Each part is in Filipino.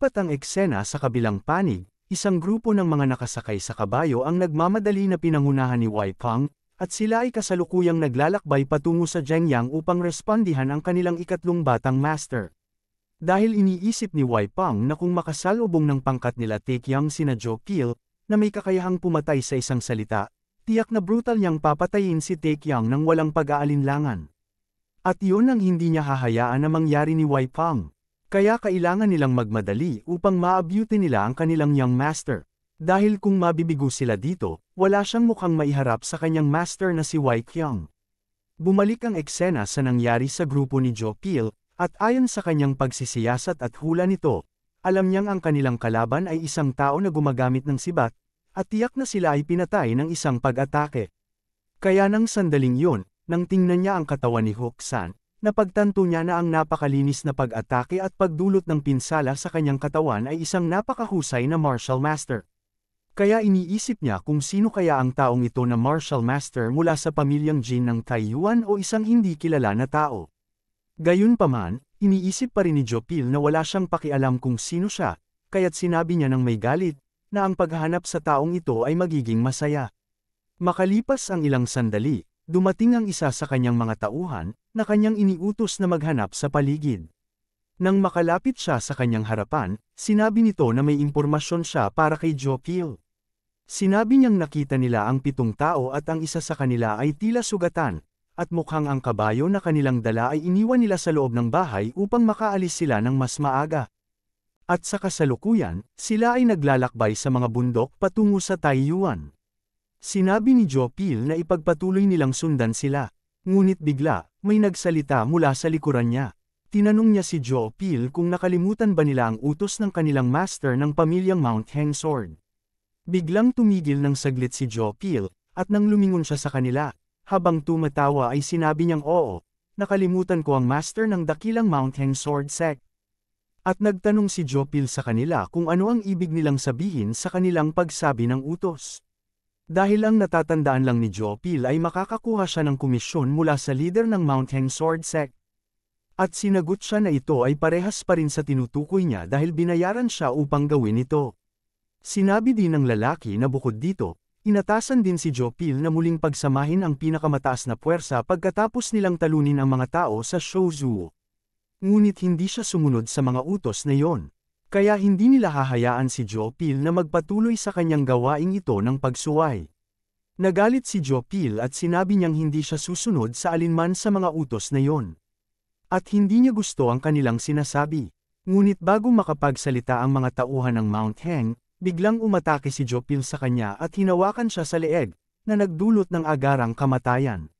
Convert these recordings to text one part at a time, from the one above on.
Lumipat ang eksena sa kabilang panig, isang grupo ng mga nakasakay sa kabayo ang nagmamadali na pinangunahan ni Wei Peng, at sila ay kasalukuyang naglalakbay patungo sa Zhengyang upang respondihan ang kanilang ikatlong batang master. Dahil iniisip ni Wei Peng na kung makasalubong ng pangkat nila Taekyang sina Zhou Pil, na may kakayahang pumatay sa isang salita, tiyak na brutal niyang papatayin si Taekyang nang walang pag-aalinlangan. At yun ang hindi niya hahayaan na mangyari ni Wei Peng. Kaya kailangan nilang magmadali upang maabuti nila ang kanilang young master. Dahil kung mabibigo sila dito, wala siyang mukhang maiharap sa kanyang master na si Wei Qiang. Bumalik ang eksena sa nangyari sa grupo ni Zhou Pil, at ayon sa kanyang pagsisiyasat at hula nito, alam niyang ang kanilang kalaban ay isang tao na gumagamit ng sibat, at tiyak na sila ay pinatay ng isang pag-atake. Kaya nang sandaling yun, nang tingnan niya ang katawan ni Hook-san, napagtanto niya na ang napakalinis na pag-atake at pagdulot ng pinsala sa kanyang katawan ay isang napakahusay na martial master. Kaya iniisip niya kung sino kaya ang taong ito na martial master mula sa pamilyang Jin ng Taiyuan o isang hindi kilala na tao. Gayunpaman, iniisip pa rin ni Zhou Pil na wala siyang pakialam kung sino siya, kaya't sinabi niya ng may galit, na ang paghahanap sa taong ito ay magiging masaya. Makalipas ang ilang sandali, dumating ang isa sa kanyang mga tauhan, na kanyang iniutos na maghanap sa paligid. Nang makalapit siya sa kanyang harapan, sinabi nito na may impormasyon siya para kay Zhou Pil. Sinabi niyang nakita nila ang 7 tao at ang isa sa kanila ay tila sugatan, at mukhang ang kabayo na kanilang dala ay iniwan nila sa loob ng bahay upang makaalis sila ng mas maaga. At sa kasalukuyan, sila ay naglalakbay sa mga bundok patungo sa Taiyuan. Sinabi ni Zhou Pil na ipagpatuloy nilang sundan sila. Ngunit bigla, may nagsalita mula sa likuran niya. Tinanong niya si Zhou Pil kung nakalimutan ba nila ang utos ng kanilang master ng pamilyang Mount Heng Sword. Biglang tumigil ng saglit si Zhou Pil, at nang lumingon siya sa kanila, habang tumatawa ay sinabi niyang oo, nakalimutan ko ang master ng dakilang Mount Heng Sword sect. At nagtanong si Zhou Pil sa kanila kung ano ang ibig nilang sabihin sa kanilang pagsabi ng utos. Dahil ang natatandaan lang ni Zhou Pil ay makakakuha siya ng komisyon mula sa leader ng Mount Heng Sword sect. At sinagot siya na ito ay parehas pa rin sa tinutukoy niya dahil binayaran siya upang gawin ito. Sinabi din ng lalaki na bukod dito, inatasan din si Zhou Pil na muling pagsamahin ang pinakamataas na puwersa pagkatapos nilang talunin ang mga tao sa Shouzuo. Ngunit hindi siya sumunod sa mga utos na yon. Kaya hindi nila hahayaan si Zhou Pil na magpatuloy sa kanyang gawaing ito ng pagsuway. Nagalit si Zhou Pil at sinabi niyang hindi siya susunod sa alinman sa mga utos na yon. At hindi niya gusto ang kanilang sinasabi. Ngunit bago makapagsalita ang mga tauhan ng Mount Heng, biglang umatake si Zhou Pil sa kanya at hinawakan siya sa leeg, na nagdulot ng agarang kamatayan.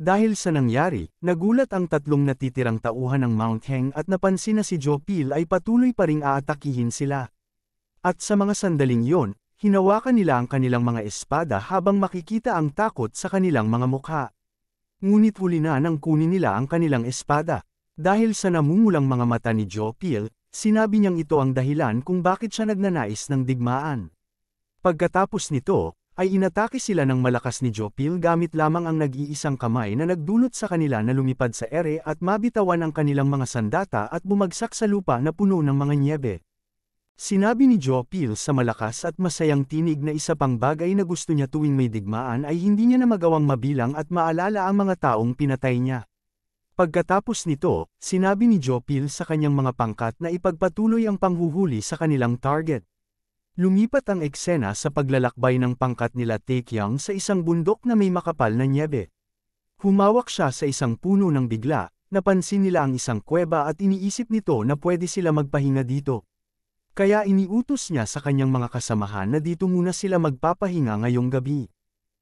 Dahil sa nangyari, nagulat ang 3 natitirang tauhan ng Mount Heng at napansin na si Zhou Pil ay patuloy pa ring aatakihin sila. At sa mga sandaling yon, hinawakan nila ang kanilang mga espada habang makikita ang takot sa kanilang mga mukha. Ngunit huli na nang kunin nila ang kanilang espada. Dahil sa namumulang mga mata ni Zhou Pil, sinabi niyang ito ang dahilan kung bakit siya nagnanais ng digmaan. Pagkatapos nito, ay inatake sila ng malakas ni Zhou Pil gamit lamang ang nag-iisang kamay na nagdulot sa kanila na lumipad sa ere at mabitawan ang kanilang mga sandata at bumagsak sa lupa na puno ng mga nyebe. Sinabi ni Zhou Pil sa malakas at masayang tinig na isa pang bagay na gusto niya tuwing may digmaan ay hindi niya na magawang mabilang at maalala ang mga taong pinatay niya. Pagkatapos nito, sinabi ni Zhou Pil sa kanyang mga pangkat na ipagpatuloy ang panghuhuli sa kanilang target. Lumipat ang eksena sa paglalakbay ng pangkat nila Taekyang sa isang bundok na may makapal na nyebe. Humawak siya sa isang puno nang bigla, napansin nila ang isang kuweba at iniisip nito na pwede sila magpahinga dito. Kaya iniutos niya sa kanyang mga kasamahan na dito muna sila magpapahinga ngayong gabi.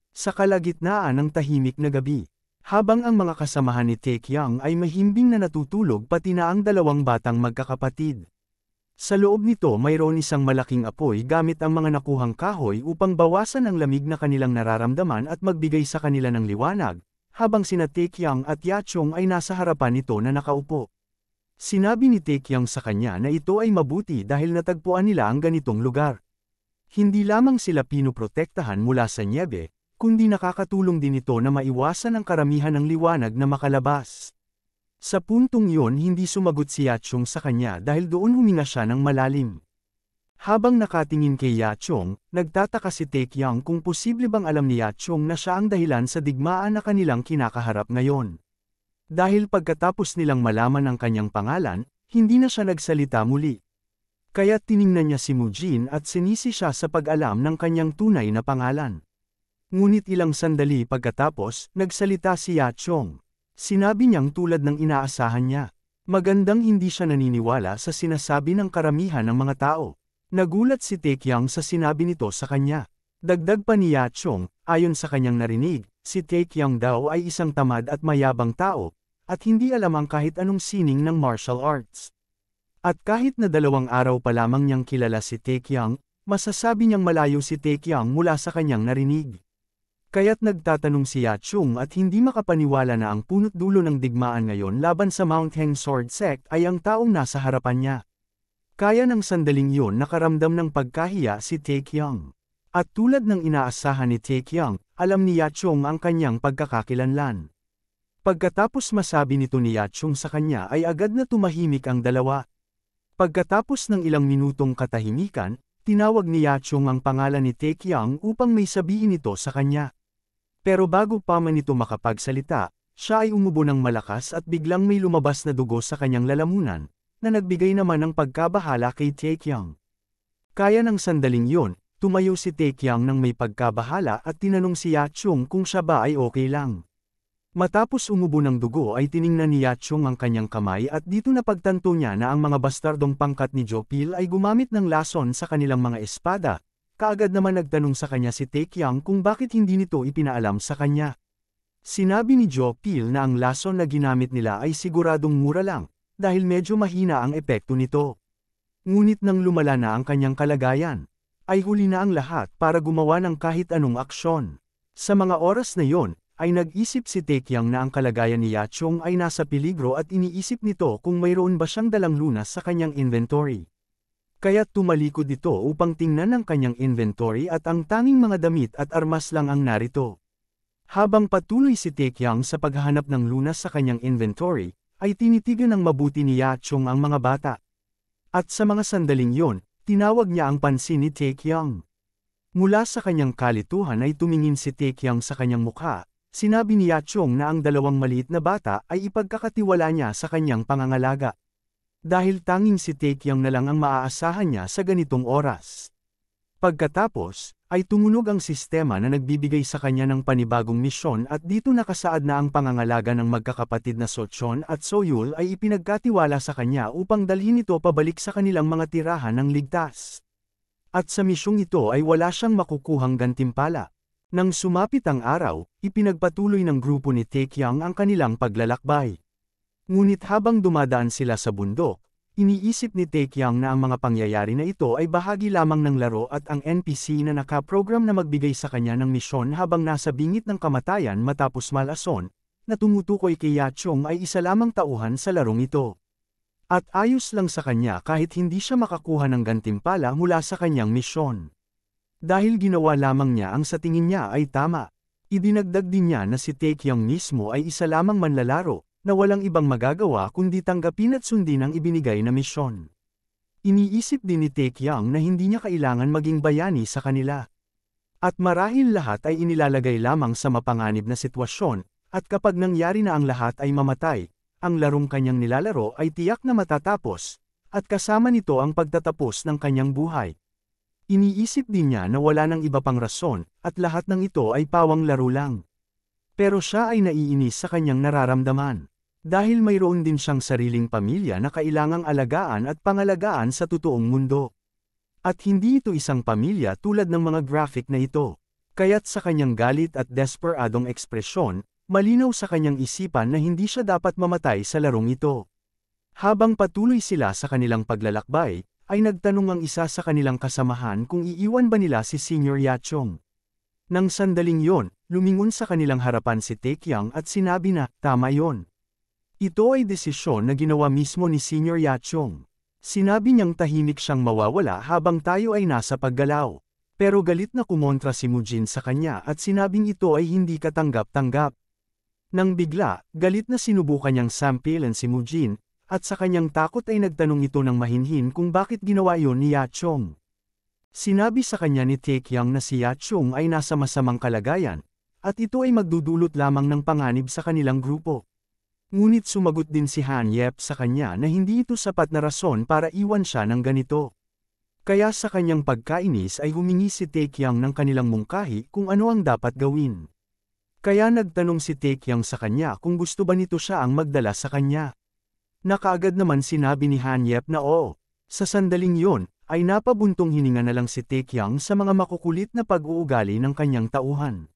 Sa kalagitnaan ng tahimik na gabi, habang ang mga kasamahan ni Taekyang ay mahimbing na natutulog pati na ang 2 batang magkakapatid. Sa loob nito mayroon isang malaking apoy gamit ang mga nakuhang kahoy upang bawasan ang lamig na kanilang nararamdaman at magbigay sa kanila ng liwanag, habang sina Taekyang at Yachong ay nasa harapan nito na nakaupo. Sinabi ni Taekyang sa kanya na ito ay mabuti dahil natagpuan nila ang ganitong lugar. Hindi lamang sila pinoprotektahan mula sa nyebe, kundi nakakatulong din ito na maiwasan ang karamihan ng liwanag na makalabas. Sa puntong yun hindi sumagot si Yachong sa kanya dahil doon huminga siya ng malalim. Habang nakatingin kay Yachong, nagtataka si Taekyang kung posible bang alam ni Yachong na siya ang dahilan sa digmaan na kanilang kinakaharap ngayon. Dahil pagkatapos nilang malaman ang kanyang pangalan, hindi na siya nagsalita muli. Kaya tiningnan niya si Mujin at sinisi siya sa pag-alam ng kanyang tunay na pangalan. Ngunit ilang sandali pagkatapos, nagsalita si Yachong. Sinabi niyang tulad ng inaasahan niya. Magandang hindi siya naniniwala sa sinasabi ng karamihan ng mga tao. Nagulat si Taekyang sa sinabi nito sa kanya. Dagdag pa ni Yachong, ayon sa kanyang narinig, si Taekyang daw ay isang tamad at mayabang tao, at hindi alam ang kahit anong sining ng martial arts. At kahit na 2 araw pa lamang niyang kilala si Taekyang, masasabi niyang malayo si Taekyang mula sa kanyang narinig. Kaya't nagtatanong si Yachong at hindi makapaniwala na ang punot dulo ng digmaan ngayon laban sa Mount Heng Sword Sect ay ang taong nasa harapan niya. Kaya ng sandaling yun nakaramdam ng pagkahiya si Taekyang. At tulad ng inaasahan ni Taekyang, alam ni Yachong ang kanyang pagkakakilanlan. Pagkatapos masabi nito ni Yachong sa kanya ay agad na tumahimik ang dalawa. Pagkatapos ng ilang minutong katahimikan, tinawag ni Yachong ang pangalan ni Taekyang upang may sabihin ito sa kanya. Pero bago pa man ito makapagsalita, siya ay umubo ng malakas at biglang may lumabas na dugo sa kanyang lalamunan, na nagbigay naman ng pagkabahala kay Taekyang. Kaya ng sandaling yon, tumayo si Taekyang nang may pagkabahala at tinanong si Yachong kung siya ba ay okay lang. Matapos umubo ng dugo ay tiningnan ni Yachong ang kanyang kamay at dito napagtanto niya na ang mga bastardong pangkat ni Jopil ay gumamit ng lason sa kanilang mga espada. Kaagad naman nagtanong sa kanya si Taekyang kung bakit hindi nito ipinaalam sa kanya. Sinabi ni Jopil na ang lason na ginamit nila ay siguradong mura lang, dahil medyo mahina ang epekto nito. Ngunit nang lumala na ang kanyang kalagayan, ay huli na ang lahat para gumawa ng kahit anong aksyon. Sa mga oras na yon, ay nag-isip si Taekyang na ang kalagayan ni Yachong ay nasa peligro at iniisip nito kung mayroon ba siyang dalang lunas sa kanyang inventory. Kaya tumalikod ito upang tingnan ang kanyang inventory at ang tanging mga damit at armas lang ang narito. Habang patuloy si Taekyang sa paghahanap ng lunas sa kanyang inventory, ay tinitigan ng mabuti ni Yachong ang mga bata. At sa mga sandaling yon, tinawag niya ang pansin ni Taekyang. Mula sa kanyang kalituhan ay tumingin si Taekyang sa kanyang mukha. Sinabi ni Yachong na ang 2 maliit na bata ay ipagkakatiwala niya sa kanyang pangangalaga. Dahil tanging si Taekyang na lang ang maaasahan niya sa ganitong oras. Pagkatapos, ay tumunog ang sistema na nagbibigay sa kanya ng panibagong misyon at dito nakasaad na ang pangangalaga ng magkakapatid na Sochon at Soyul ay ipinagkatiwala sa kanya upang dalhin ito pabalik sa kanilang mga tirahan ng ligtas. At sa misyong ito ay wala siyang makukuhang gantimpala. Nang sumapit ang araw, ipinagpatuloy ng grupo ni Taekyang ang kanilang paglalakbay. Ngunit habang dumadaan sila sa bundok, iniisip ni Taekyang na ang mga pangyayari na ito ay bahagi lamang ng laro at ang NPC na nakaprogram na magbigay sa kanya ng misyon habang nasa bingit ng kamatayan matapos malason, na tumutukoy kay Yachong ay isa lamang tauhan sa larong ito. At ayos lang sa kanya kahit hindi siya makakuha ng gantimpala mula sa kanyang misyon. Dahil ginawa lamang niya ang sa tingin niya ay tama. Idinagdag din niya na si Taekyang mismo ay isa lamang manlalaro, na walang ibang magagawa kundi tanggapin at sundin ang ibinigay na misyon. Iniisip din ni Taekyang na hindi niya kailangan maging bayani sa kanila. At marahil lahat ay inilalagay lamang sa mapanganib na sitwasyon, at kapag nangyari na ang lahat ay mamatay, ang larong kanyang nilalaro ay tiyak na matatapos, at kasama nito ang pagtatapos ng kanyang buhay. Iniisip din niya na wala nang iba pang rason, at lahat ng ito ay pawang laro lang. Pero siya ay naiinis sa kanyang nararamdaman. Dahil mayroon din siyang sariling pamilya na kailangang alagaan at pangalagaan sa totoong mundo. At hindi ito isang pamilya tulad ng mga graphic na ito. Kaya't sa kanyang galit at desperadong ekspresyon, malinaw sa kanyang isipan na hindi siya dapat mamatay sa larong ito. Habang patuloy sila sa kanilang paglalakbay, ay nagtanong ang isa sa kanilang kasamahan kung iiwan ba nila si Senior Yachong. Nang sandaling yon, lumingon sa kanilang harapan si Taekyang at sinabi na, tama yon. Ito ay desisyon na ginawa mismo ni Senior Yachong. Sinabi niyang tahimik siyang mawawala habang tayo ay nasa paggalaw. Pero galit na kumontra si Mujin sa kanya at sinabing ito ay hindi katanggap-tanggap. Nang bigla, galit na sinubukan niyang sampilan si Mujin, at sa kanyang takot ay nagtanong ito ng mahinhin kung bakit ginawa iyon ni Yachong. Sinabi sa kanya ni Taekyang na si Yachong ay nasa masamang kalagayan, at ito ay magdudulot lamang ng panganib sa kanilang grupo. Ngunit sumagot din si Han Yep sa kanya na hindi ito sapat na rason para iwan siya ng ganito. Kaya sa kanyang pagkainis ay humingi si Taekyang ng kanilang mungkahi kung ano ang dapat gawin. Kaya nagtanong si Taekyang sa kanya kung gusto ba nito siya ang magdala sa kanya. Nakaagad naman sinabi ni Han Yep na oo. Sa sandaling yon, ay napabuntong hininga na lang si Taekyang sa mga makukulit na pag-uugali ng kanyang tauhan.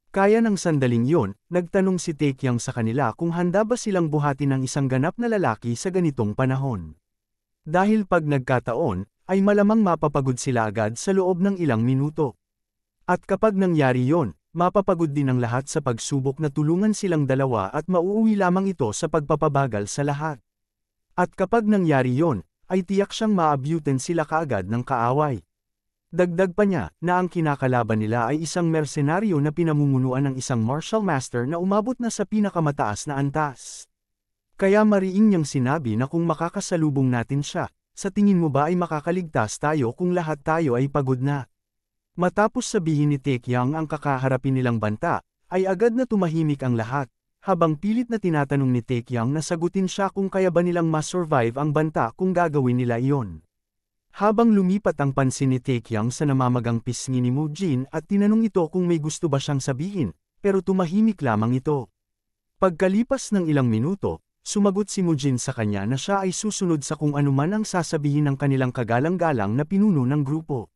Kaya ng sandaling yon, nagtanong si Taekyang sa kanila kung handa ba silang buhatin ng isang ganap na lalaki sa ganitong panahon. Dahil pag nagkataon, ay malamang mapapagod sila agad sa loob ng ilang minuto. At kapag nangyari yon, mapapagod din ang lahat sa pagsubok na tulungan silang dalawa at mauuwi lamang ito sa pagpapabagal sa lahat. At kapag nangyari yon, ay tiyak siyang maabyutin sila kaagad ng kaaway. Dagdag pa niya na ang kinakalaban nila ay isang mersenaryo na pinamumunuan ng isang martial master na umabot na sa pinakamataas na antas. Kaya mariing niyang sinabi na kung makakasalubong natin siya, sa tingin mo ba ay makakaligtas tayo kung lahat tayo ay pagod na? Matapos sabihin ni Taekyang ang kakaharapin nilang banta, ay agad na tumahimik ang lahat, habang pilit na tinatanong ni Taekyang na sagutin siya kung kaya ba nilang ma-survive ang banta kung gagawin nila iyon. Habang lumipat ang pansin ni Taekyang sa namamagang pisngi ni Mujin at tinanong ito kung may gusto ba siyang sabihin, pero tumahimik lamang ito. Pagkalipas ng ilang minuto, sumagot si Mujin sa kanya na siya ay susunod sa kung anuman ang sasabihin ng kanilang kagalang-galang na pinuno ng grupo.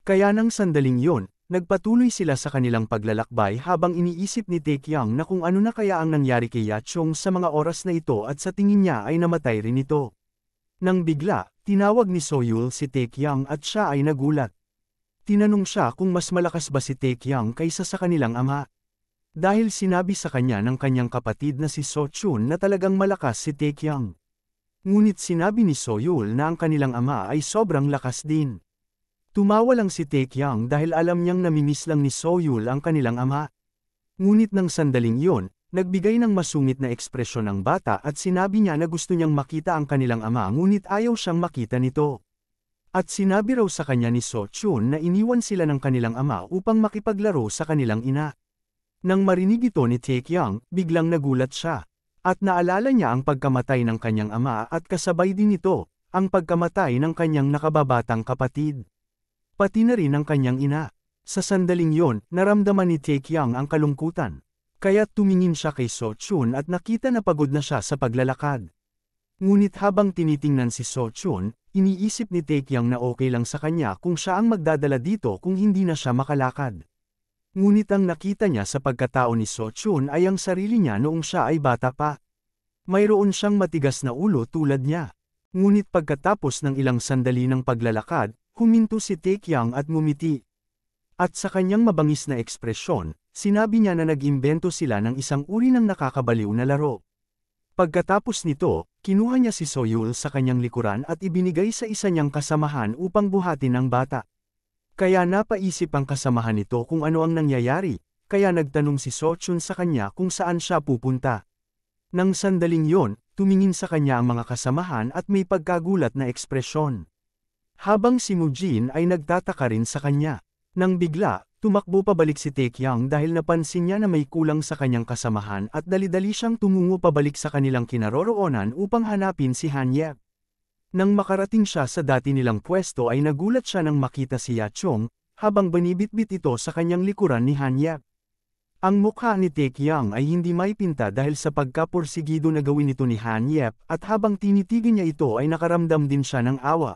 Kaya nang sandaling yon, nagpatuloy sila sa kanilang paglalakbay habang iniisip ni Taekyang na kung ano na kaya ang nangyari kay Yachong sa mga oras na ito at sa tingin niya ay namatay rin ito. Nang bigla, tinawag ni Soyul si Taekyang at siya ay nagulat. Tinanong siya kung mas malakas ba si Taekyang kaysa sa kanilang ama. Dahil sinabi sa kanya ng kanyang kapatid na si Sochun na talagang malakas si Taekyang. Ngunit sinabi ni Soyul na ang kanilang ama ay sobrang lakas din. Tumawa lang si Taekyang dahil alam niyang namimiss lang ni Soyul ang kanilang ama. Ngunit nang sandaling yon, nagbigay ng masungit na ekspresyon ang bata at sinabi niya na gusto niyang makita ang kanilang ama ngunit ayaw siyang makita nito. At sinabi raw sa kanya ni Sochun na iniwan sila ng kanilang ama upang makipaglaro sa kanilang ina. Nang marinig ito ni Taekyang, biglang nagulat siya. At naalala niya ang pagkamatay ng kanyang ama at kasabay din ito, ang pagkamatay ng kanyang nakababatang kapatid. Pati na rin ang kanyang ina. Sa sandaling yon, naramdaman ni Taekyang ang kalungkutan. Kaya tumingin siya kay Sochun at nakita na pagod na siya sa paglalakad. Ngunit habang tinitingnan si Sochun, iniisip ni Taekyang na okay lang sa kanya kung siya ang magdadala dito kung hindi na siya makalakad. Ngunit ang nakita niya sa pagkatao ni Sochun ay ang sarili niya noong siya ay bata pa. Mayroon siyang matigas na ulo tulad niya. Ngunit pagkatapos ng ilang sandali ng paglalakad, huminto si Taekyang at ngumiti. At sa kanyang mabangis na ekspresyon, sinabi niya na nag-imbento sila ng isang uri ng nakakabaliw na laro. Pagkatapos nito, kinuha niya si Soyul sa kanyang likuran at ibinigay sa isa niyang kasamahan upang buhatin ang bata. Kaya napaisip ang kasamahan nito kung ano ang nangyayari, kaya nagtanong si Sochun sa kanya kung saan siya pupunta. Nang sandaling yon, tumingin sa kanya ang mga kasamahan at may pagkagulat na ekspresyon. Habang si Mujin ay nagtataka rin sa kanya. Nang bigla, tumakbo pabalik si Taekyang dahil napansin niya na may kulang sa kanyang kasamahan at dali-dali siyang tumungo pabalik sa kanilang kinaroroonan upang hanapin si Han Yep. Nang makarating siya sa dati nilang pwesto ay nagulat siya nang makita si Yachong, habang banibit-bit ito sa kanyang likuran ni Han Yep. Ang mukha ni Taekyang ay hindi maipinta dahil sa pagkapursigido na gawin ito ni Han Yep at habang tinitigan niya ito ay nakaramdam din siya ng awa.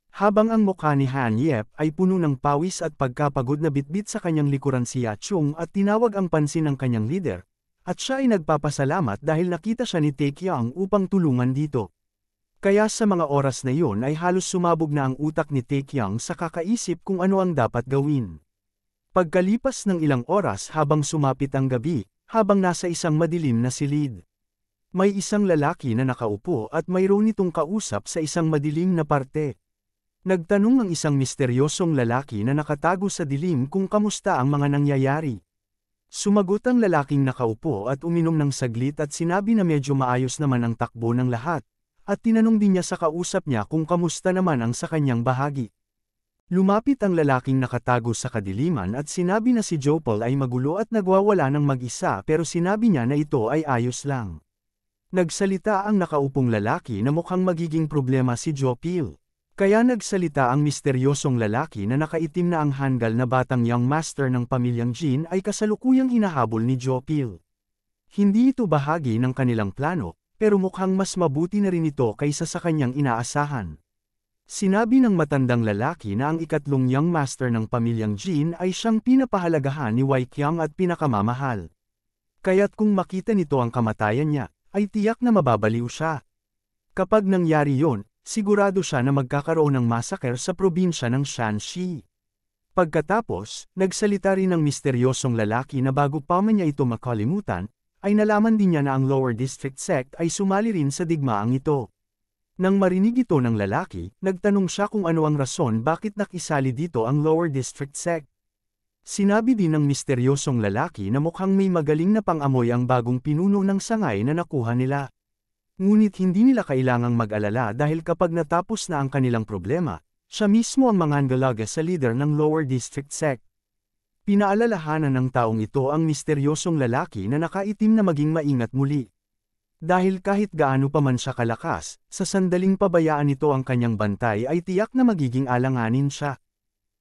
Habang ang mukha ni Han Yep ay puno ng pawis at pagkapagod na bitbit sa kanyang likuran si Yachong at tinawag ang pansin ng kanyang leader, at siya ay nagpapasalamat dahil nakita siya ni Taekyang upang tulungan dito. Kaya sa mga oras na iyon ay halos sumabog na ang utak ni Taekyang sa kakaisip kung ano ang dapat gawin. Pagkalipas ng ilang oras habang sumapit ang gabi, habang nasa isang madilim na silid. May isang lalaki na nakaupo at mayroon itong kausap sa isang madilim na parte. Nagtanong ang isang misteryosong lalaki na nakatago sa dilim kung kamusta ang mga nangyayari. Sumagot ang lalaking nakaupo at uminom ng saglit at sinabi na medyo maayos naman ang takbo ng lahat, at tinanong din niya sa kausap niya kung kamusta naman ang sa kanyang bahagi. Lumapit ang lalaking nakatago sa kadiliman at sinabi na si Jopal ay magulo at nagwawala ng mag-isa pero sinabi niya na ito ay ayos lang. Nagsalita ang nakaupong lalaki na mukhang magiging problema si Jopal. Kaya nagsalita ang misteryosong lalaki na nakaitim na ang handgal na batang young master ng pamilyang Jin ay kasalukuyang hinahabol ni Jopal. Hindi ito bahagi ng kanilang plano, pero mukhang mas mabuti na rin ito kaysa sa kanyang inaasahan. Sinabi ng matandang lalaki na ang ikatlong young master ng pamilyang Jin ay siyang pinapahalagahan ni Wei Qiang at pinakamamahal. Kaya't kung makita nito ang kamatayan niya, ay tiyak na mababaliw siya. Kapag nangyari yon, sigurado siya na magkakaroon ng massacre sa probinsya ng Shanxi. Pagkatapos, nagsalita rin ng misteryosong lalaki na bago pa man niya ito makalimutan, ay nalaman din niya na ang Lower District Sect ay sumali rin sa digmaang ito. Nang marinig ito ng lalaki, nagtanong siya kung ano ang rason bakit nakisali dito ang Lower District Sect. Sinabi din ng misteryosong lalaki na mukhang may magaling na pang-amoy ang bagong pinuno ng sangay na nakuha nila. Ngunit hindi nila kailangang mag-alala dahil kapag natapos na ang kanilang problema, siya mismo ang manggagalaga sa leader ng Lower District Sect. Pinaalalahanan ng taong ito ang misteryosong lalaki na nakaitim na maging maingat muli. Dahil kahit gaano pa man siya kalakas, sa sandaling pabayaan nito ang kanyang bantay ay tiyak na magiging alanganin siya.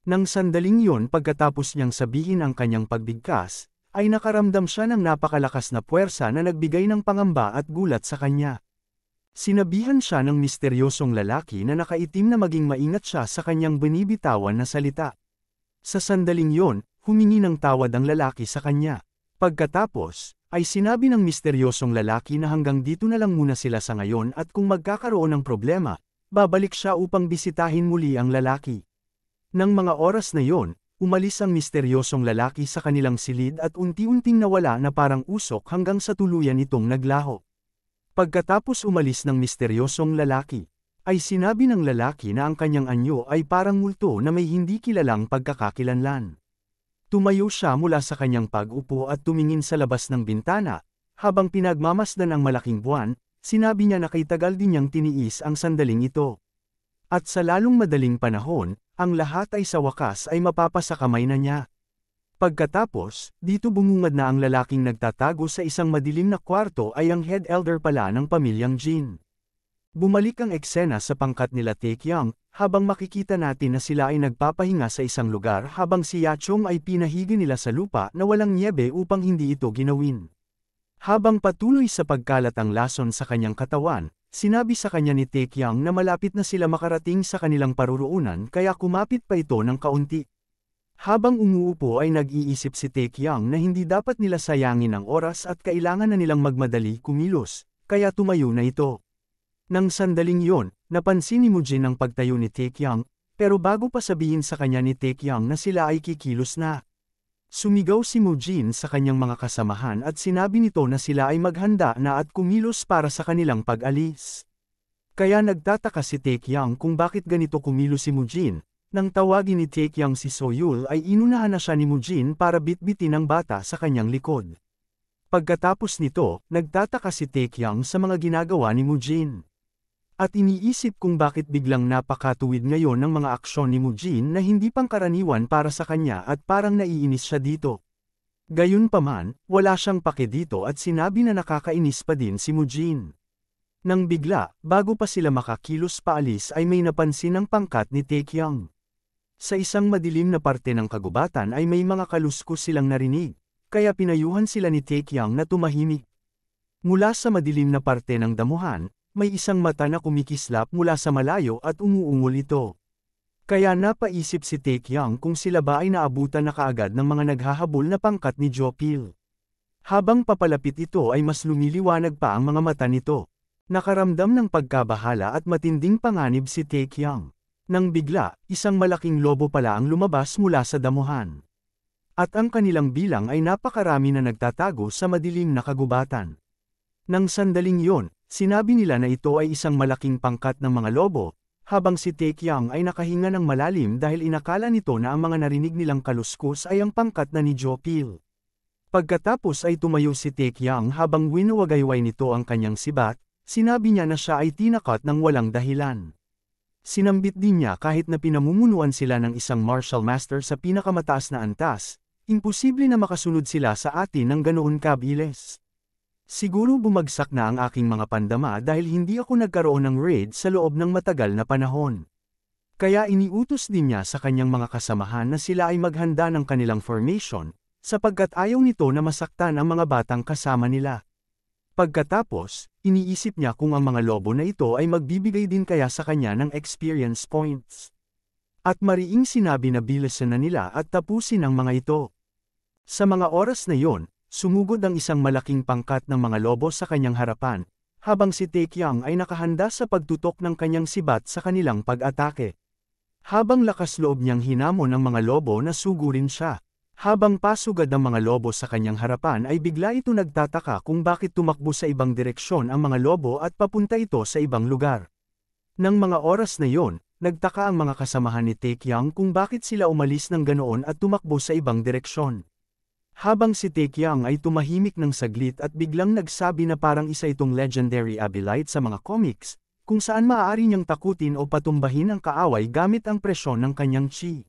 Nang sandaling yon pagkatapos niyang sabihin ang kanyang pagbigkas, ay nakaramdam siya ng napakalakas na puwersa na nagbigay ng pangamba at gulat sa kanya. Sinabihan siya ng misteryosong lalaki na nakaitim na maging maingat siya sa kanyang binibitawan na salita. Sa sandaling yon, humingi ng tawad ang lalaki sa kanya. Pagkatapos, ay sinabi ng misteryosong lalaki na hanggang dito na lang muna sila sa ngayon at kung magkakaroon ng problema, babalik siya upang bisitahin muli ang lalaki. Nang mga oras na yon, umalis ang misteryosong lalaki sa kanilang silid at unti-unting nawala na parang usok hanggang sa tuluyan itong naglaho. Pagkatapos umalis ng misteryosong lalaki, ay sinabi ng lalaki na ang kanyang anyo ay parang multo na may hindi kilalang pagkakakilanlan. Tumayo siya mula sa kanyang pag-upo at tumingin sa labas ng bintana, habang pinagmamasdan ang malaking buwan, sinabi niya na kay tagal din niyang tiniis ang sandaling ito. At sa lalong madaling panahon, ang lahat ay sa wakas ay mapapasakamay na niya. Pagkatapos, dito bumungad na ang lalaking nagtatago sa isang madilim na kwarto ay ang head elder pala ng pamilyang Jin. Bumalik ang eksena sa pangkat nila Taekyang, habang makikita natin na sila ay nagpapahinga sa isang lugar habang si Yachong ay pinahigi nila sa lupa na walang niebe upang hindi ito ginawin. Habang patuloy sa pagkalat ang lason sa kanyang katawan, sinabi sa kanya ni Taekyang na malapit na sila makarating sa kanilang paruroonan kaya kumapit pa ito ng kaunti. Habang umuupo ay nag-iisip si Taekyang na hindi dapat nila sayangin ang oras at kailangan na nilang magmadali kumilos, kaya tumayo na ito. Nang sandaling yon, napansin ni Mujin ang pagtayo ni Taekyang, pero bago pa sabihin sa kanya ni Taekyang na sila ay kikilos na. Sumigaw si Mujin sa kanyang mga kasamahan at sinabi nito na sila ay maghanda na at kumilos para sa kanilang pag-alis. Kaya nagtataka si Taekyang kung bakit ganito kumilos si Mujin. Nang tawagin ni Taekyang si Soyul ay inunahan na siya ni Mujin para bitbitin ang bata sa kanyang likod. Pagkatapos nito, nagtataka si Taekyang sa mga ginagawa ni Mujin. At iniisip kung bakit biglang napakatuwid ngayon ng mga aksyon ni Mujin na hindi pangkaraniwan para sa kanya at parang naiinis siya dito. Gayunpaman, wala siyang pake dito at sinabi na nakakainis pa din si Mujin. Nang bigla, bago pa sila makakilos paalis ay may napansin ang pangkat ni Taekyang. Sa isang madilim na parte ng kagubatan ay may mga kaluskos silang narinig, kaya pinayuhan sila ni Taekyang na tumahimik. Mula sa madilim na parte ng damuhan, may isang mata na kumikislap mula sa malayo at umuungol ito. Kaya napaisip si Taekyang kung sila ba ay naabutan na kaagad ng mga naghahabol na pangkat ni Jopal. Habang papalapit ito ay mas lumiliwanag pa ang mga mata nito. Nakaramdam ng pagkabahala at matinding panganib si Taekyang. Nang bigla, isang malaking lobo pala ang lumabas mula sa damuhan. At ang kanilang bilang ay napakarami na nagtatago sa madilim na kagubatan. Nang sandaling yon, sinabi nila na ito ay isang malaking pangkat ng mga lobo, habang si Taekyang ay nakahinga ng malalim dahil inakala nito na ang mga narinig nilang kaluskos ay ang pangkat na ni Jopal. Pagkatapos ay tumayo si Taekyang habang winuwagayway nito ang kanyang sibat, sinabi niya na siya ay tinakat ng walang dahilan. Sinambit din niya kahit na pinamumunuan sila ng isang martial master sa pinakamataas na antas, imposible na makasunod sila sa atin ng ganoon kabilis. Siguro bumagsak na ang aking mga pandama dahil hindi ako nagkaroon ng raid sa loob ng matagal na panahon. Kaya iniutos din niya sa kanyang mga kasamahan na sila ay maghanda ng kanilang formation, sapagkat ayaw nito na masaktan ang mga batang kasama nila. Pagkatapos, iniisip niya kung ang mga lobo na ito ay magbibigay din kaya sa kanya ng experience points. At mariing sinabi na bilisan na nila at tapusin ang mga ito. Sa mga oras na yon, sumugod ang isang malaking pangkat ng mga lobo sa kanyang harapan, habang si Taekyang ay nakahanda sa pagtutok ng kanyang sibat sa kanilang pag-atake. Habang lakas loob niyang hinamon ang mga lobo na sugurin siya. Habang pasugad ang mga lobo sa kanyang harapan ay bigla ito nagtataka kung bakit tumakbo sa ibang direksyon ang mga lobo at papunta ito sa ibang lugar. Nang mga oras na yon, nagtaka ang mga kasamahan ni Taekyang kung bakit sila umalis ng ganoon at tumakbo sa ibang direksyon. Habang si Taekyang ay tumahimik ng saglit at biglang nagsabi na parang isa itong legendary abilite sa mga comics, kung saan maaari niyang takutin o patumbahin ang kaaway gamit ang presyon ng kanyang chi.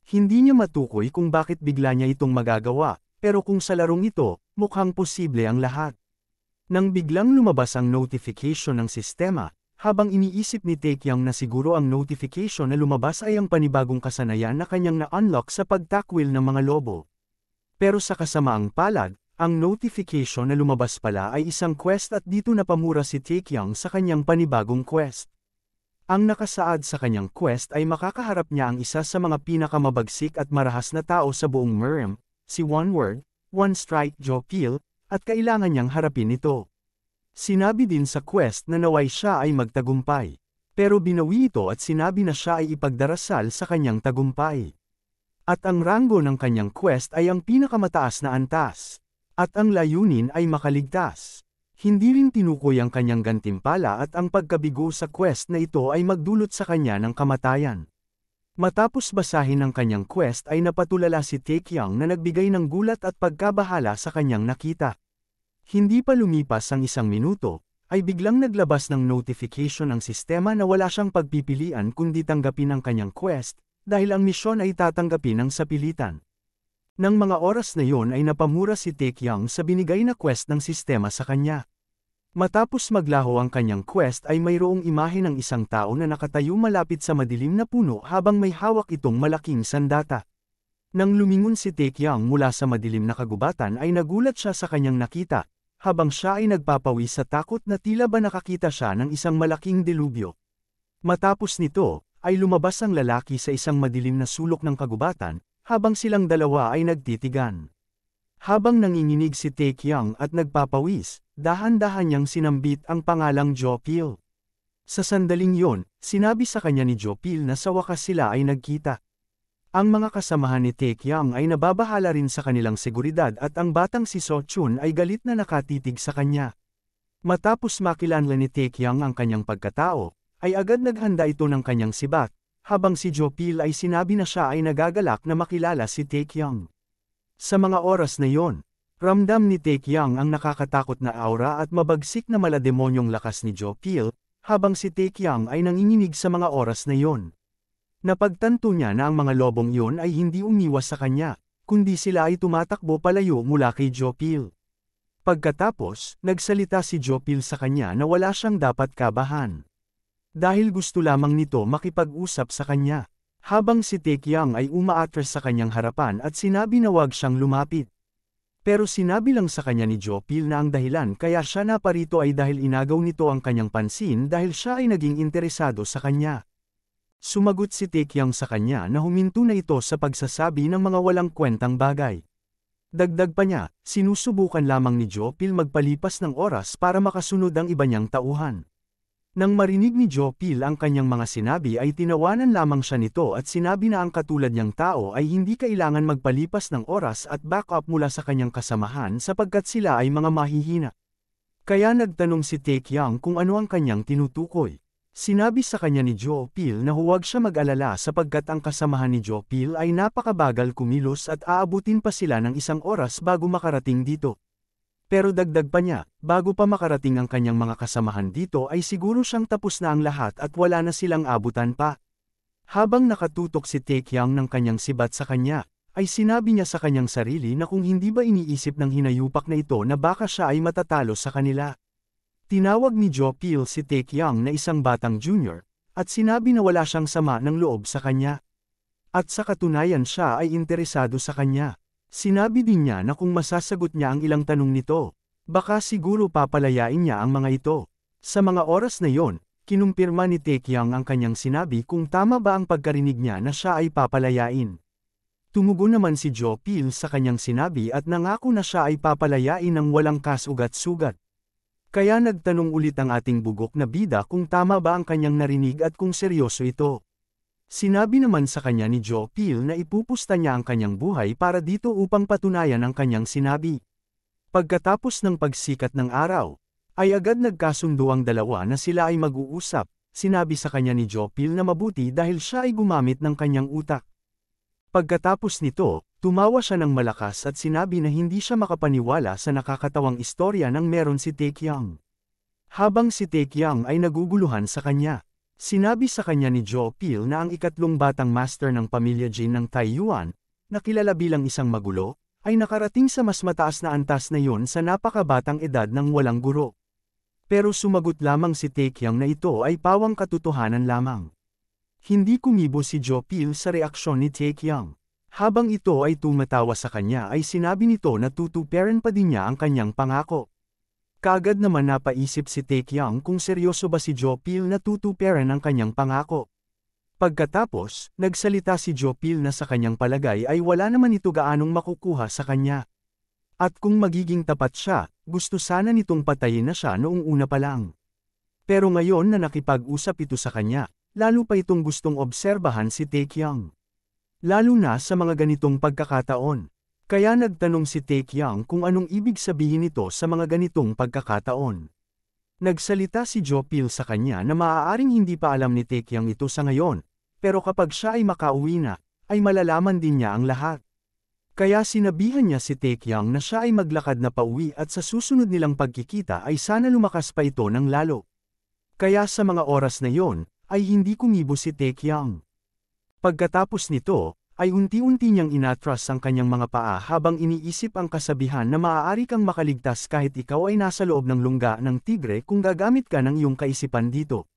Hindi niya matukoy kung bakit bigla niya itong magagawa, pero kung sa larong ito, mukhang posible ang lahat. Nang biglang lumabas ang notification ng sistema, habang iniisip ni Taekyang na siguro ang notification na lumabas ay ang panibagong kasanayan na kanyang na-unlock sa pagtakwil ng mga lobo. Pero sa kasamaang palad, ang notification na lumabas pala ay isang quest at dito napamura si Taekyang sa kanyang panibagong quest. Ang nakasaad sa kanyang quest ay makakaharap niya ang isa sa mga pinakamabagsik at marahas na tao sa buong Mirim, si One Word, One Strike Jopil, at kailangan niyang harapin ito. Sinabi din sa quest na naway siya ay magtagumpay. Pero binawi ito at sinabi na siya ay ipagdarasal sa kanyang tagumpay. At ang ranggo ng kanyang quest ay ang pinakamataas na antas. At ang layunin ay makaligtas. Hindi rin tinukoy ang kanyang gantimpala at ang pagkabigo sa quest na ito ay magdulot sa kanya ng kamatayan. Matapos basahin ang kanyang quest ay napatulala si Taekyang na nagbigay ng gulat at pagkabahala sa kanyang nakita. Hindi pa lumipas ang 1 minuto, ay biglang naglabas ng notification ang sistema na wala siyang pagpipilian kundi tanggapin ang kanyang quest, dahil ang misyon ay tatanggapin ng sapilitan. Nang mga oras na yon ay napamura si Taekyang sa binigay na quest ng sistema sa kanya. Matapos maglaho ang kanyang quest ay mayroong imahe ng isang tao na nakatayo malapit sa madilim na puno habang may hawak itong malaking sandata. Nang lumingon si Taekyang mula sa madilim na kagubatan ay nagulat siya sa kanyang nakita, habang siya ay nagpapawis sa takot na tila ba nakakita siya ng isang malaking delubyo. Matapos nito, ay lumabas ang lalaki sa isang madilim na sulok ng kagubatan, habang silang dalawa ay nagtitigan. Habang nanginginig si Taekyang at nagpapawis, dahan-dahan niyang sinambit ang pangalang Jopil. Sa sandaling yon, sinabi sa kanya ni Jopil na sa wakas sila ay nagkita. Ang mga kasamahan ni Taekyang ay nababahala rin sa kanilang seguridad at ang batang si So-chun ay galit na nakatitig sa kanya. Matapos makilanlan ni Taekyang ang kanyang pagkatao, ay agad naghanda ito ng kanyang sibat, habang si Jopil ay sinabi na siya ay nagagalak na makilala si Taekyang. Sa mga oras na yon, ramdam ni Taekyang ang nakakatakot na aura at mabagsik na malademonyong lakas ni Jopil, habang si Taekyang ay nanginginig sa mga oras na yon. Napagtanto niya na ang mga lobong iyon ay hindi umiwas sa kanya, kundi sila ay tumatakbo palayo mula kay Jopil. Pagkatapos, nagsalita si Jopil sa kanya na wala siyang dapat kabahan. Dahil gusto lamang nito makipag-usap sa kanya. Habang si Taekyang ay umaatras sa kanyang harapan at sinabi na wag siyang lumapit. Pero sinabi lang sa kanya ni Jopil na ang dahilan kaya siya naparito ay dahil inagaw nito ang kanyang pansin dahil siya ay naging interesado sa kanya. Sumagot si Taekyang sa kanya na huminto na ito sa pagsasabi ng mga walang kwentang bagay. Dagdag pa niya, sinusubukan lamang ni Jopil magpalipas ng oras para makasunod ang iba niyang tauhan. Nang marinig ni Jopil ang kanyang mga sinabi ay tinawanan lamang siya nito at sinabi na ang katulad niyang tao ay hindi kailangan magpalipas ng oras at back up mula sa kanyang kasamahan sapagkat sila ay mga mahihina. Kaya nagtanong si Taekyang kung ano ang kanyang tinutukoy. Sinabi sa kanya ni Joe na huwag siya mag-alala sapagkat ang kasamahan ni Joe ay napakabagal kumilos at aabutin pa sila ng 1 oras bago makarating dito. Pero dagdag pa niya, bago pa makarating ang kanyang mga kasamahan dito ay siguro siyang tapos na ang lahat at wala na silang abutan pa. Habang nakatutok si Taekyang ng kanyang sibat sa kanya, ay sinabi niya sa kanyang sarili na kung hindi ba iniisip ng hinayupak na ito na baka siya ay matatalo sa kanila. Tinawag ni Joe si Taekyang na isang batang junior, at sinabi na wala siyang sama ng loob sa kanya. At sa katunayan siya ay interesado sa kanya. Sinabi din niya na kung masasagot niya ang ilang tanong nito, baka siguro papalayain niya ang mga ito. Sa mga oras na yon, kinumpirma ni Taekyang ang kanyang sinabi kung tama ba ang pagkarinig niya na siya ay papalayain. Tumugon naman si Joe sa kanyang sinabi at nangako na siya ay papalayain ng walang kasugat-sugat. Kaya nagtanong ulit ang ating bugok na bida kung tama ba ang kanyang narinig at kung seryoso ito. Sinabi naman sa kanya ni Joe na ipupusta niya ang kanyang buhay para dito upang patunayan ang kanyang sinabi. Pagkatapos ng pagsikat ng araw, ay agad nagkasundo ang dalawa na sila ay mag-uusap. Sinabi sa kanya ni Joe na mabuti dahil siya ay gumamit ng kanyang utak. Pagkatapos nito, tumawa siya ng malakas at sinabi na hindi siya makapaniwala sa nakakatawang istorya nang meron si Taekyang. Habang si Taekyang ay naguguluhan sa kanya, sinabi sa kanya ni Joe na ang ikatlong batang master ng pamilya Jin ng Taiyuan, na kilala bilang isang magulo, ay nakarating sa mas mataas na antas na yon sa napakabatang edad ng walang guro. Pero sumagot lamang si Taekyang na ito ay pawang katotohanan lamang. Hindi kumibo si Joe sa reaksyon ni Taekyang. Habang ito ay tumatawa sa kanya ay sinabi nito na tutuparin pa din niya ang kanyang pangako. Kaagad naman napaisip si Taekyang kung seryoso ba si Joe na tutuparin ang kanyang pangako. Pagkatapos, nagsalita si Joe na sa kanyang palagay ay wala naman ito gaanong makukuha sa kanya. At kung magiging tapat siya, gusto sana nitong patayin na siya noong una pa lang. Pero ngayon na nakipag-usap ito sa kanya, lalo pa itong gustong obserbahan si Taekyang. Lalo na sa mga ganitong pagkakataon. Kaya nagtanong si Taekyang kung anong ibig sabihin nito sa mga ganitong pagkakataon. Nagsalita si Joe sa kanya na maaaring hindi pa alam ni Taekyang ito sa ngayon, pero kapag siya ay makauwi na, ay malalaman din niya ang lahat. Kaya sinabihan niya si Taekyang na siya ay maglakad na pauwi at sa susunod nilang pagkikita ay sana lumakas pa ito ng lalo. Kaya sa mga oras na yon, ay hindi kumibo si Taekyang. Pagkatapos nito, ay unti-unti niyang inatras ang kanyang mga paa habang iniisip ang kasabihan na maaari kang makaligtas kahit ikaw ay nasa loob ng lungga ng tigre kung gagamit ka ng iyong kaisipan dito.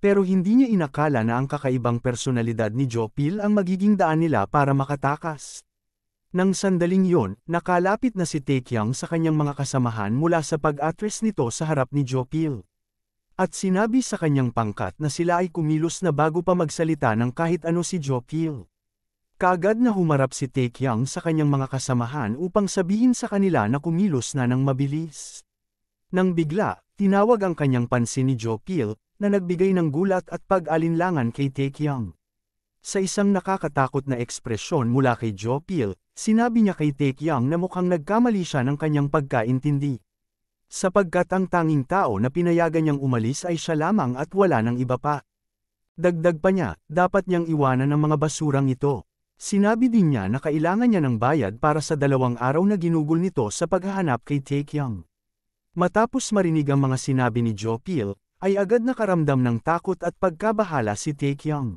Pero hindi niya inakala na ang kakaibang personalidad ni Joe ang magiging daan nila para makatakas. Nang sandaling yon, nakalapit na si Taekyang sa kanyang mga kasamahan mula sa pag-atres nito sa harap ni Joe At sinabi sa kanyang pangkat na sila ay kumilos na bago pa magsalita ng kahit ano si Joe Kaagad na humarap si Taekyang sa kanyang mga kasamahan upang sabihin sa kanila na kumilos na ng mabilis. Nang bigla, tinawag ang kanyang pansin ni Joe na nagbigay ng gulat at pag-alinlangan kay Taekyang. Sa isang nakakatakot na ekspresyon mula kay Joe sinabi niya kay Taekyang na mukhang nagkamali siya ng kanyang pagkaintindi. Sapagkat ang tanging tao na pinayagan niyang umalis ay siya lamang at wala ng iba pa. Dagdag pa niya, dapat niyang iwanan ang mga basurang ito. Sinabi din niya na kailangan niya ng bayad para sa 2 araw na ginugol nito sa paghahanap kay Taekyang. Matapos marinig ang mga sinabi ni Joe ay agad nakaramdam ng takot at pagkabahala si Taekyang.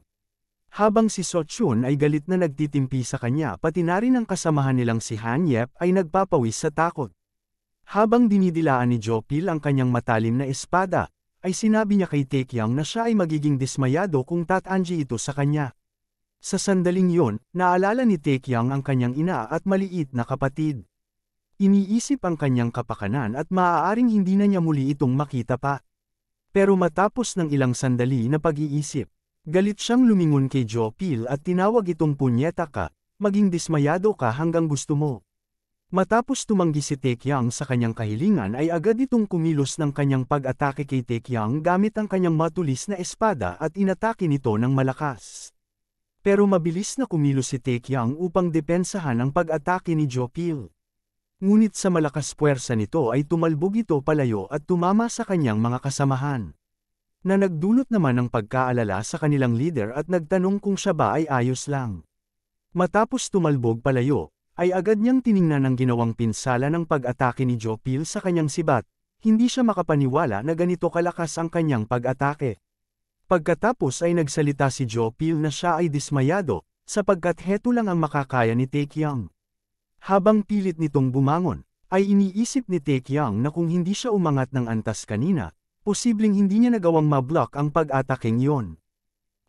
Habang si Sochun ay galit na nagtitimpi sa kanya pati na rin ang kasamahan nilang si Han Yep ay nagpapawis sa takot. Habang dinidilaan ni Joe ang kanyang matalim na espada, ay sinabi niya kay Taekyang na siya ay magiging dismayado kung tatanji ito sa kanya. Sa sandaling yon, naalala ni Taekyang ang kanyang ina at maliit na kapatid. Iniisip ang kanyang kapakanan at maaaring hindi na niya muli itong makita pa. Pero matapos ng ilang sandali na pag-iisip, galit siyang lumingon kay Joe at tinawag itong punyeta ka, maging dismayado ka hanggang gusto mo. Matapos tumanggi si Taekyang sa kanyang kahilingan ay agad itong kumilos ng kanyang pag-atake kay Taekyang gamit ang kanyang matulis na espada at inatake nito ng malakas. Pero mabilis na kumilos si Taekyang upang depensahan ang pag-atake ni Joe Ngunit sa malakas puwersa nito ay tumalbog ito palayo at tumama sa kanyang mga kasamahan. na nagdulot naman ng pagkaalala sa kanilang leader at nagtanong kung siya ba ay ayos lang. Matapos tumalbog palayo, ay agad niyang tiningnan ang ginawang pinsala ng pag-atake ni Jopil sa kanyang sibat, hindi siya makapaniwala na ganito kalakas ang kanyang pag-atake. Pagkatapos ay nagsalita si Jopil na siya ay dismayado, sapagkat heto lang ang makakaya ni Taekyang. Habang pilit nitong bumangon, ay iniisip ni Taekyang na kung hindi siya umangat ng antas kanina, posibleng hindi niya nagawang mablock ang pag-atakeng yon.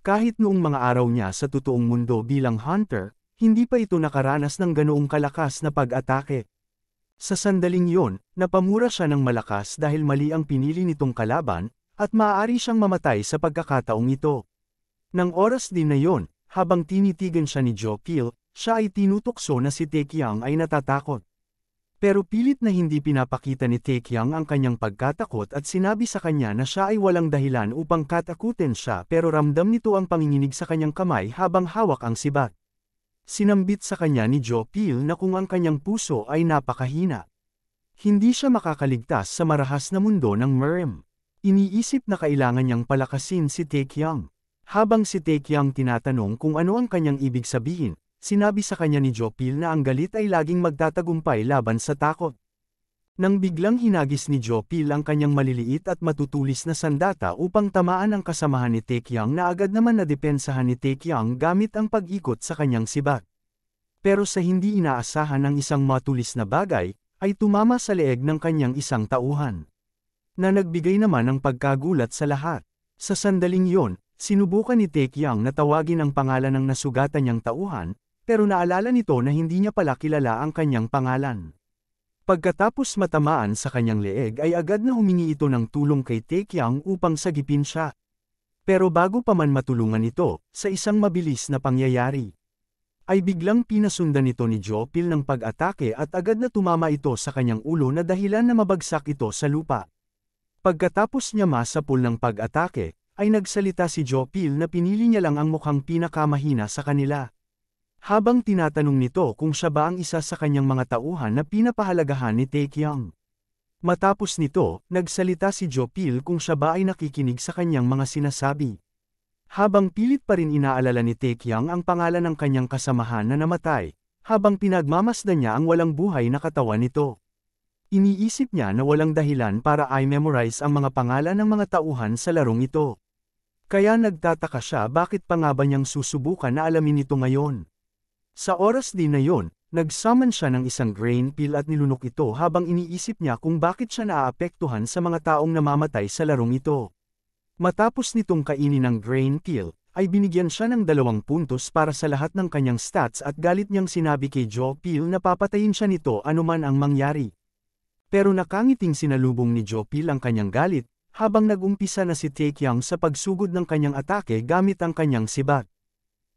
Kahit noong mga araw niya sa totoong mundo bilang hunter, hindi pa ito nakaranas ng ganoong kalakas na pag-atake. Sa sandaling yon, napamura siya ng malakas dahil mali ang pinili nitong kalaban, at maaari siyang mamatay sa pagkakataong ito. Nang oras din na yon, habang tinitigan siya ni Jopil, siya ay tinutokso na si Taekyang ay natatakot. Pero pilit na hindi pinapakita ni Taekyang ang kanyang pagkatakot at sinabi sa kanya na siya ay walang dahilan upang katakutin siya pero ramdam nito ang panginginig sa kanyang kamay habang hawak ang sibat. Sinambit sa kanya ni Jopil na kung ang kanyang puso ay napakahina. Hindi siya makakaligtas sa marahas na mundo ng Mirim. Iniisip na kailangan niyang palakasin si Taekyang. Habang si Taekyang tinatanong kung ano ang kanyang ibig sabihin, sinabi sa kanya ni Jopil na ang galit ay laging magtatagumpay laban sa takot. Nang biglang hinagis ni Jopil ang kanyang maliliit at matutulis na sandata upang tamaan ang kasamahan ni Taekyang na agad naman nadepensahan ni Taekyang gamit ang pag-ikot sa kanyang sibat. Pero sa hindi inaasahan ng isang matulis na bagay, ay tumama sa leeg ng kanyang isang tauhan. Na nagbigay naman ng pagkagulat sa lahat. Sa sandaling yon, sinubukan ni Taekyang na tawagin ang pangalan ng nasugatan niyang tauhan, pero naalala nito na hindi niya pala kilala ang kanyang pangalan. Pagkatapos matamaan sa kanyang leeg ay agad na humingi ito ng tulong kay Taekyang upang sagipin siya. Pero bago pa man matulungan ito, sa isang mabilis na pangyayari, ay biglang pinasundan ito ni Jopil ng pag-atake at agad na tumama ito sa kanyang ulo na dahilan na mabagsak ito sa lupa. Pagkatapos niya masapul ng pag-atake, ay nagsalita si Jopil na pinili niya lang ang mukhang pinakamahina sa kanila. Habang tinatanong nito kung siya ba ang isa sa kanyang mga tauhan na pinapahalagahan ni Taekyang. Matapos nito, nagsalita si Jopil kung siya ba ay nakikinig sa kanyang mga sinasabi. Habang pilit pa rin inaalala ni Taekyang ang pangalan ng kanyang kasamahan na namatay, habang pinagmamasdan niya ang walang buhay na katawan nito. Iniisip niya na walang dahilan para i-memorize ang mga pangalan ng mga tauhan sa larong ito. Kaya nagtataka siya bakit pa nga ba niyang susubukan na alamin ito ngayon. Sa oras din na yon, nagsummon siya ng isang grain pill at nilunok ito habang iniisip niya kung bakit siya naaapektuhan sa mga taong namamatay sa larong ito. Matapos nitong kainin ng grain pill, ay binigyan siya ng 2 puntos para sa lahat ng kanyang stats at galit niyang sinabi kay Jopil na papatayin siya nito anuman ang mangyari. Pero nakangiting sinalubong ni Jopil ang kanyang galit, habang nag-umpisa na si Taekyang sa pagsugod ng kanyang atake gamit ang kanyang sibat.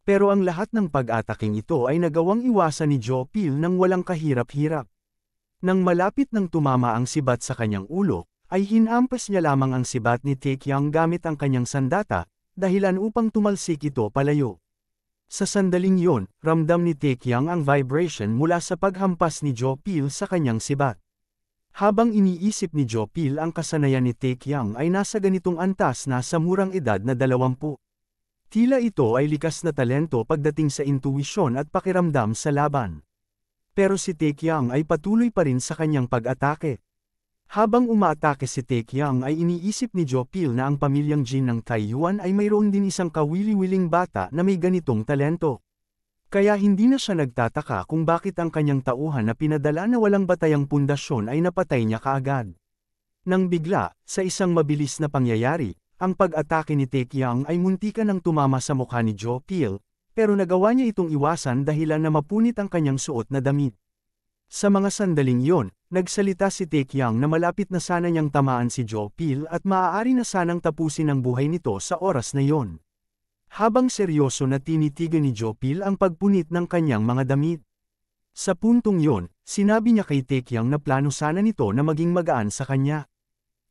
Pero ang lahat ng pag-ataking ito ay nagawang iwasan ni Jopil nang walang kahirap-hirap. Nang malapit nang tumama ang sibat sa kanyang ulo, ay hinampas niya lamang ang sibat ni Taekyang gamit ang kanyang sandata, dahilan upang tumalsik ito palayo. Sa sandaling yon, ramdam ni Taekyang ang vibration mula sa paghampas ni Jopil sa kanyang sibat. Habang iniisip ni Jopil ang kasanayan ni Taekyang ay nasa ganitong antas na sa murang edad na 20. Tila ito ay likas na talento pagdating sa intuwisyon at pakiramdam sa laban. Pero si Taekyang ay patuloy pa rin sa kanyang pag-atake. Habang umaatake si Taekyang ay iniisip ni Jopil na ang pamilyang Jin ng Taiyuan ay mayroon din isang kawili-wiling bata na may ganitong talento. Kaya hindi na siya nagtataka kung bakit ang kanyang tauhan na pinadala na walang batayang pundasyon ay napatay niya kaagad. Nang bigla, sa isang mabilis na pangyayari, ang pag-atake ni Taekyang ay muntikan ng tumama sa mukha ni Jopil, pero nagawa niya itong iwasan dahilan na mapunit ang kanyang suot na damit. Sa mga sandaling yon, nagsalita si Taekyang na malapit na sana niyang tamaan si Jopil at maaari na sanang tapusin ang buhay nito sa oras na yon. Habang seryoso na tinitigan ni Jopil ang pagpunit ng kanyang mga damit. Sa puntong yon, sinabi niya kay Taekyang na plano sana nito na maging magaan sa kanya.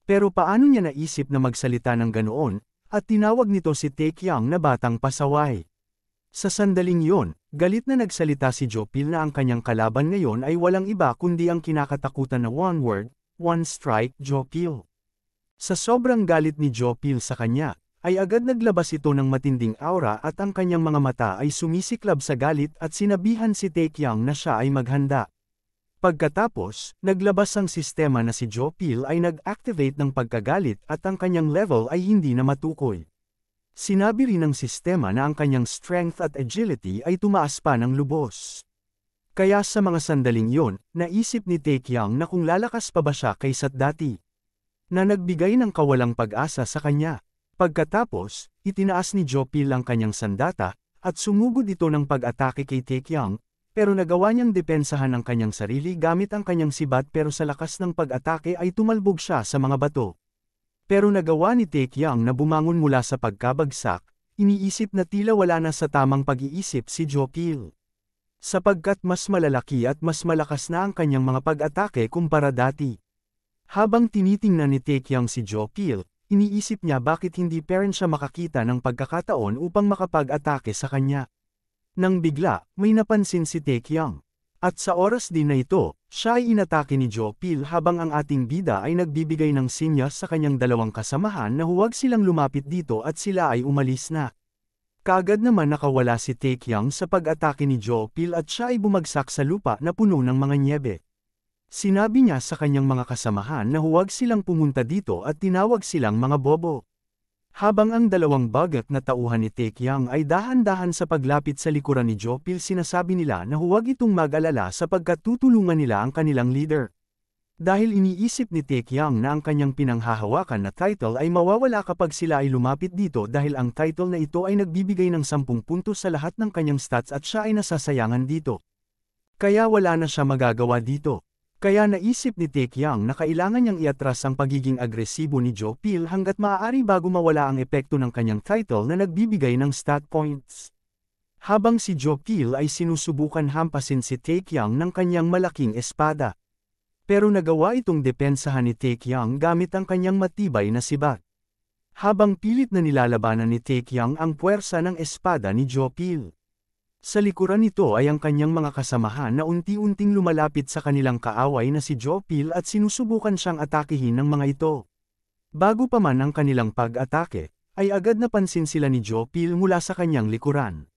Pero paano niya naisip na magsalita ng ganoon, at tinawag nito si Taekyang na batang pasaway. Sa sandaling yon, galit na nagsalita si Jopil na ang kanyang kalaban ngayon ay walang iba kundi ang kinakatakutan na one word, one strike Jopil. Sa sobrang galit ni Jopil sa kanya, ay agad naglabas ito ng matinding aura at ang kanyang mga mata ay sumisiklab sa galit at sinabihan si Taekyang na siya ay maghanda. Pagkatapos, naglabas ang sistema na si Jopil ay nag-activate ng pagkagalit at ang kanyang level ay hindi na matukoy. Sinabi rin ng sistema na ang kanyang strength at agility ay tumaas pa ng lubos. Kaya sa mga sandaling yon, naisip ni Taekyang na kung lalakas pa ba siya kaysa't dati, na nagbigay ng kawalang pag-asa sa kanya. Pagkatapos, itinaas ni Jopil ang kanyang sandata, at sumugod ito ng pag-atake kay Taekyang, pero nagawa niyang depensahan ang kanyang sarili gamit ang kanyang sibat pero sa lakas ng pag-atake ay tumalbog siya sa mga bato. Pero nagawa ni Taekyang na bumangon mula sa pagkabagsak, iniisip na tila wala na sa tamang pag-iisip si Jopil. Sapagkat mas malalaki at mas malakas na ang kanyang mga pag-atake kumpara dati. Habang tinitingnan ni Taekyang si Jopil, iniisip niya bakit hindi pa rin siya makakita ng pagkakataon upang makapag-atake sa kanya. Nang bigla, may napansin si Taekyang. At sa oras din na ito, siya ay inatake ni Jopil habang ang ating bida ay nagbibigay ng sinyas sa kanyang dalawang kasamahan na huwag silang lumapit dito at sila ay umalis na. Kaagad naman nakawala si Taekyang sa pag-atake ni Jopil at siya ay bumagsak sa lupa na puno ng mga nyebe. Sinabi niya sa kanyang mga kasamahan na huwag silang pumunta dito at tinawag silang mga bobo. Habang ang dalawang bagat na tauhan ni Taekyang ay dahan-dahan sa paglapit sa likuran ni Jopil, sinasabi nila na huwag itong mag-alala sapagkat tutulungan nila ang kanilang leader. Dahil iniisip ni Taekyang na ang kanyang pinanghahawakan na title ay mawawala kapag sila ay lumapit dito dahil ang title na ito ay nagbibigay ng 10 puntos sa lahat ng kanyang stats at siya ay nasasayangan dito. Kaya wala na siya magagawa dito. Kaya naisip ni Taekyang na kailangan niyang iatras ang pagiging agresibo ni Jopil hanggat maaari bago mawala ang epekto ng kanyang title na nagbibigay ng stat points. Habang si Jopil ay sinusubukan hampasin si Taekyang ng kanyang malaking espada. Pero nagawa itong depensahan ni Taekyang gamit ang kanyang matibay na sibat. Habang pilit na nilalabanan ni Taekyang ang puwersa ng espada ni Jopil. Sa likuran nito ay ang kanyang mga kasamahan na unti-unting lumalapit sa kanilang kaaway na si Jopil at sinusubukan siyang atakihin ng mga ito. Bago pa man ang kanilang pag-atake, ay agad napansin sila ni Jopil mula sa kanyang likuran.